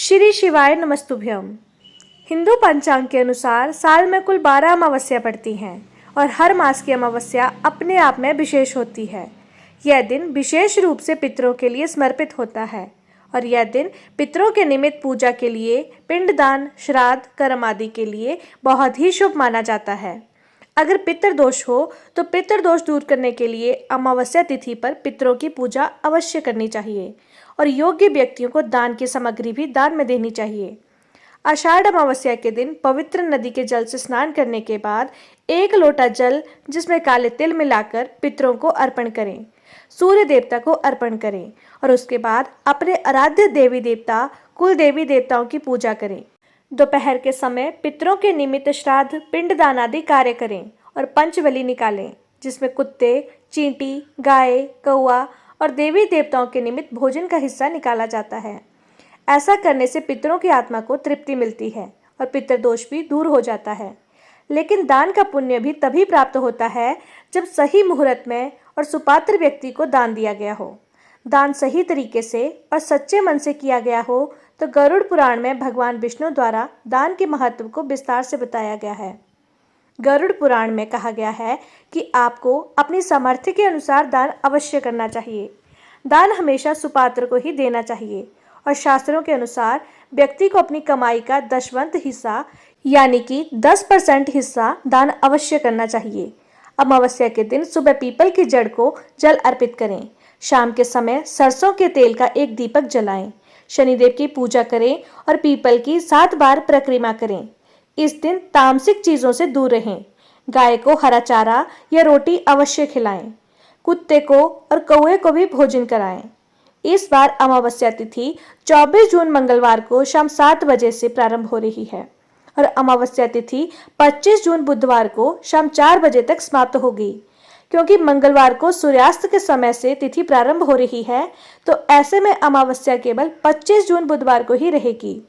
श्री शिवाय नमस्तुभ्यम। हिंदू पंचांग के अनुसार साल में कुल 12 अमावस्या पड़ती हैं और हर मास की अमावस्या अपने आप में विशेष होती है। यह दिन विशेष रूप से पितरों के लिए समर्पित होता है और यह दिन पितरों के निमित्त पूजा के लिए, पिंडदान, श्राद्ध, कर्म आदि के लिए बहुत ही शुभ माना जाता है। अगर पितृदोष हो तो पितृदोष दूर करने के लिए अमावस्या तिथि पर पितरों की पूजा अवश्य करनी चाहिए और योग्य व्यक्तियों को दान की सामग्री भी दान में देनी चाहिए। आषाढ़ अमावस्या के दिन पवित्र नदी के जल से स्नान करने के बाद 1 लोटा जल जिसमें काले तिल मिलाकर पितरों को अर्पण करें, सूर्य देवता को अर्पण करें और उसके बाद अपने आराध्य देवी देवता, कुल देवी देवताओं की पूजा करें। दोपहर के समय पितरों के निमित्त श्राद्ध, पिंडदान आदि कार्य करें और पंचबलि निकालें, जिसमें कुत्ते, चींटी, गाय, कौआ और देवी देवताओं के निमित्त भोजन का हिस्सा निकाला जाता है। ऐसा करने से पितरों की आत्मा को तृप्ति मिलती है और पितृदोष भी दूर हो जाता है। लेकिन दान का पुण्य भी तभी प्राप्त होता है जब सही मुहूर्त में और सुपात्र व्यक्ति को दान दिया गया हो। दान सही तरीके से और सच्चे मन से किया गया हो तो गरुड़ पुराण में भगवान विष्णु द्वारा दान के महत्व को विस्तार से बताया गया है। गरुड़ पुराण में कहा गया है कि आपको अपनी सामर्थ्य के अनुसार दान अवश्य करना चाहिए। दान हमेशा सुपात्र को ही देना चाहिए और शास्त्रों के अनुसार व्यक्ति को अपनी कमाई का 10वां हिस्सा यानी कि 10% हिस्सा दान अवश्य करना चाहिए। अमावस्या के दिन सुबह पीपल की जड़ को जल अर्पित करें। शाम के समय सरसों के तेल का एक दीपक जलाएं। शनिदेव की पूजा करें और पीपल की 7 बार परिक्रमा करें। इस दिन तामसिक चीजों से दूर रहें। गाय को हरा चारा या रोटी अवश्य खिलाएं। कुत्ते को और कौए को भी भोजन कराएं। इस बार अमावस्या तिथि 24 जून मंगलवार को शाम 7 बजे से प्रारंभ हो रही है और अमावस्या तिथि 25 जून बुधवार को शाम 4 बजे तक समाप्त होगी। क्योंकि मंगलवार को सूर्यास्त के समय से तिथि प्रारंभ हो रही है तो ऐसे में अमावस्या केवल 25 जून बुधवार को ही रहेगी।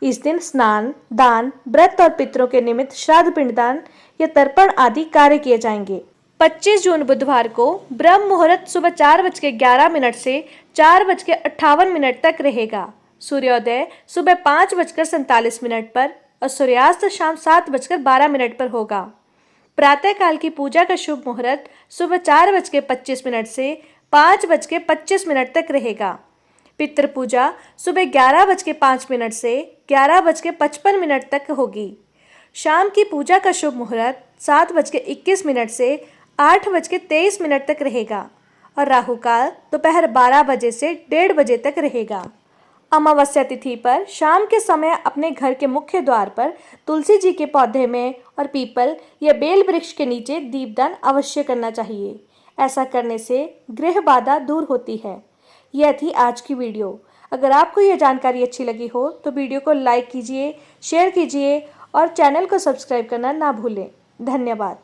इस दिन स्नान, दान, व्रत और पितरों के निमित्त श्राद्ध, पिंडदान या तर्पण आदि कार्य किए जाएंगे। 25 जून बुधवार को ब्रह्म मुहूर्त सुबह 4:11 से 4:58 तक रहेगा। सूर्योदय सुबह 5:47 पर और सूर्यास्त शाम 7:12 पर होगा। प्रातः काल की पूजा का शुभ मुहूर्त सुबह 4:25 से 5:25 तक रहेगा। पितृ पूजा सुबह 11:05 से 11:55 तक होगी। शाम की पूजा का शुभ मुहूर्त 7:21 से 8:23 तक रहेगा और राहु काल दोपहर 12 बजे से 1:30 बजे तक रहेगा। अमावस्या तिथि पर शाम के समय अपने घर के मुख्य द्वार पर तुलसी जी के पौधे में और पीपल या बेल वृक्ष के नीचे दीपदान अवश्य करना चाहिए। ऐसा करने से गृह बाधा दूर होती है। यह थी आज की वीडियो। अगर आपको यह जानकारी अच्छी लगी हो तो वीडियो को लाइक कीजिए, शेयर कीजिए और चैनल को सब्सक्राइब करना ना भूलें। धन्यवाद।